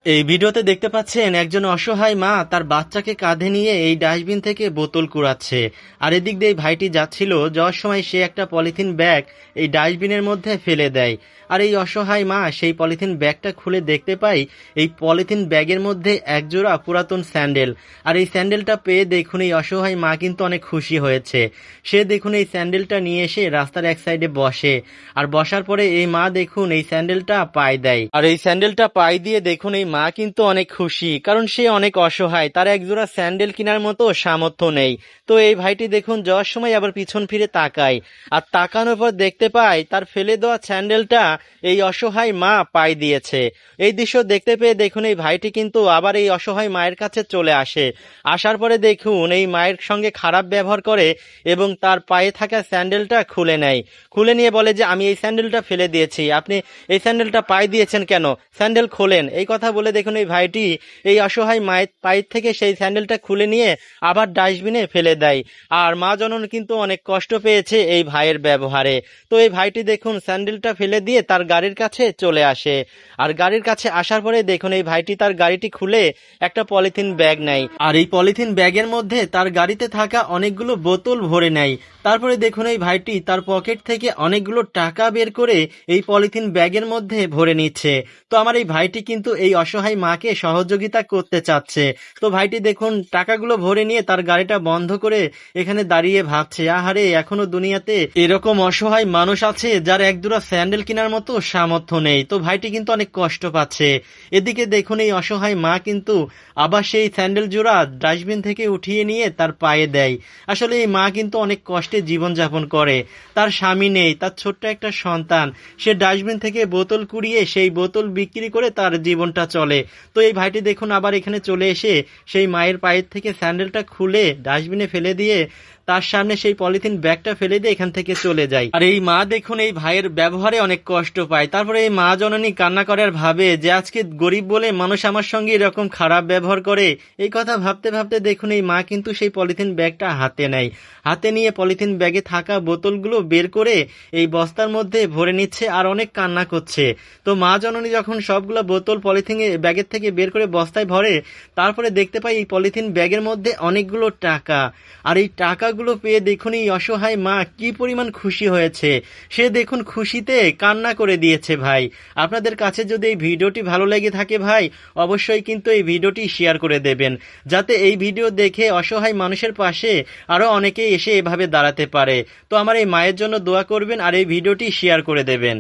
এই ভিডিওতে দেখতে পাচ্ছেন একজন অসহায় মা তার বাচ্চাকে কাঁধে নিয়ে এই ডাস্টবিন থেকে বোতল কুড়াচ্ছে। আর এদিক দিয়ে এই ভাইটি যাওয়ার সময় সে একটা পলিথিন ব্যাগ এই ডাস্টবিনের মধ্যে ফেলে দেয়। আর এই অসহায় মা সেই পলিথিন ব্যাগটা খুলে দেখতে পাই এই পলিথিন ব্যাগের মধ্যে একজোড়া পুরাতন স্যান্ডেল। আর এই স্যান্ডেলটা পেয়ে দেখুন এই অসহায় মা কিন্তু অনেক খুশি হয়েছে। সে দেখুন এই স্যান্ডেলটা নিয়ে এসে রাস্তার এক সাইডে বসে। আর বসার পরে এই মা দেখুন এই স্যান্ডেলটা পায়ে দেয়। আর এই স্যান্ডেলটা পায়ে দিয়ে দেখুন এই মা কিন্তু অনেক খুশি, কারণ সে অনেক অসহায়, তার একজোড়া স্যান্ডেল কেনার মতো সামর্থ্য নেই। তো এই ভাইটি দেখুন যাওয়ার সময় আবার পিছন ফিরে তাকায়, আর তাকানোর পর দেখতে পায় তার ফেলে দেওয়া স্যান্ডেলটা এই অসহায় মা পায়ে দিয়েছে। এই দৃশ্য দেখতে পেয়ে দেখুন এই ভাইটি কিন্তু আবার এই অসহায় মায়ের কাছে চলে আসে। আসার পরে দেখুন এই মায়ের সঙ্গে খারাপ ব্যবহার করে এবং তার পায়ে থাকা স্যান্ডেলটা খুলে নেয়। খুলে নিয়ে বলে যে আমি এই স্যান্ডেলটা ফেলে দিয়েছি, আপনি এই স্যান্ডেলটা পায়ে দিয়েছেন কেন, স্যান্ডেল খোলেন। এই কথা বলে দেখুন এই ভাইটি এই অসহায় মায়ের পায়ের থেকে সেই স্যান্ডেলটা খুলে নিয়ে আবার ডাস্টবিনে ফেলে দেয়। আর মা জননী কিন্তু অনেক কষ্ট পেয়েছে এই ভাইয়ের ব্যবহারে। তো এই ভাইটি দেখুন স্যান্ডেলটা ফেলে দিয়ে তার গাড়ির কাছে চলে আসে। আর গাড়ির কাছে আসার পরে দেখুন এই ভাইটি তার গাড়িটি খুলে একটা পলিথিন ব্যাগ নেয়, আর এই পলিথিন ব্যাগের মধ্যে তার গাড়িতে থাকা অনেকগুলো বোতল ভরে নেয়। তারপরে দেখুন এই ভাইটি তার পকেট থেকে অনেকগুলো টাকা বের করে এই পলিথিন ব্যাগের মধ্যে ভরে নিচ্ছে। তো আমার এই ভাইটি কিন্তু এই অসহায় মাকে সহযোগিতা করতে চাচ্ছে। তো ভাইটি দেখুন টাকাগুলো ভরে নিয়ে তার গাড়িটা বন্ধ করে এখানে দাঁড়িয়ে ভাবছে, আহারে এখনো দুনিয়াতে এরকম অসহায় মানুষ আছে যার এক দুরা স্যান্ডেল কেনার মতো সামর্থ্য নেই। তো ভাইটি কিন্তু অনেক কষ্ট পাচ্ছে। এদিকে দেখুন এই অসহায় মা কিন্তু আবার সেই স্যান্ডেল জোড়া ডাস্টবিন থেকে উঠিয়ে নিয়ে তার পায়ে দেয়। আসলে এই মা কিন্তু অনেক কষ্টে জীবনযাপন করে, তার স্বামী নেই, তার ছোট্ট একটা সন্তান, সে ডাস্টবিন থেকে বোতল কুড়িয়ে সেই বোতল বিক্রি করে তার জীবনটা চলে। তো এই ভাইটি দেখুন আবার এখানে চলে এসে সেই মায়ের পায়ের থেকে স্যান্ডেলটা খুলে ডাস্টবিনে ফেলে দিয়ে তার সামনে সেই পলিথিন ব্যাগটা ফেলে দিয়ে এখান থেকে চলে যায়। আর এই মা দেখুন এই ভাইয়ের ব্যবহারে অনেক কষ্ট পায়। তারপরে এই মা জননী কান্না করে আর ভাবে যে আজকে গরিব বলে মানুষ আমার সঙ্গে এরকম খারাপ ব্যবহার করে। এই কথা ভাবতে ভাবতে দেখুন এই মা কিন্তু সেই পলিথিন ব্যাগটা হাতে নেয়। হাতে নিয়ে পলিথিন ব্যাগে থাকা বোতলগুলো বের করে এই বস্তার মধ্যে ভরে নিচ্ছে আর অনেক কান্না করছে। তো মা জননী যখন সবগুলো বোতল পলিথিন ব্যাগের থেকে বের করে বস্তায় ভরে, তারপরে দেখতে পাই এই পলিথিন ব্যাগের মধ্যে অনেকগুলো টাকা। আর এই টাকাগুলো পেয়ে দেখুন এই অসহায় মা কি পরিমাণ খুশি হয়েছে, সে দেখুন খুশিতে কান্না করে দিয়েছে। ভাই, আপনাদের কাছে যদি এই ভিডিওটি ভালো লেগে থাকে ভাই, অবশ্যই কিন্তু এই ভিডিওটি শেয়ার করে দেবেন, যাতে এই ভিডিও দেখে অসহায় মানুষের পাশে আরো অনেকেই এসে এভাবে দাঁড়াতে পারে। তো আমার এই মায়ের জন্য দোয়া করবেন আর এই ভিডিওটি শেয়ার করে দেবেন।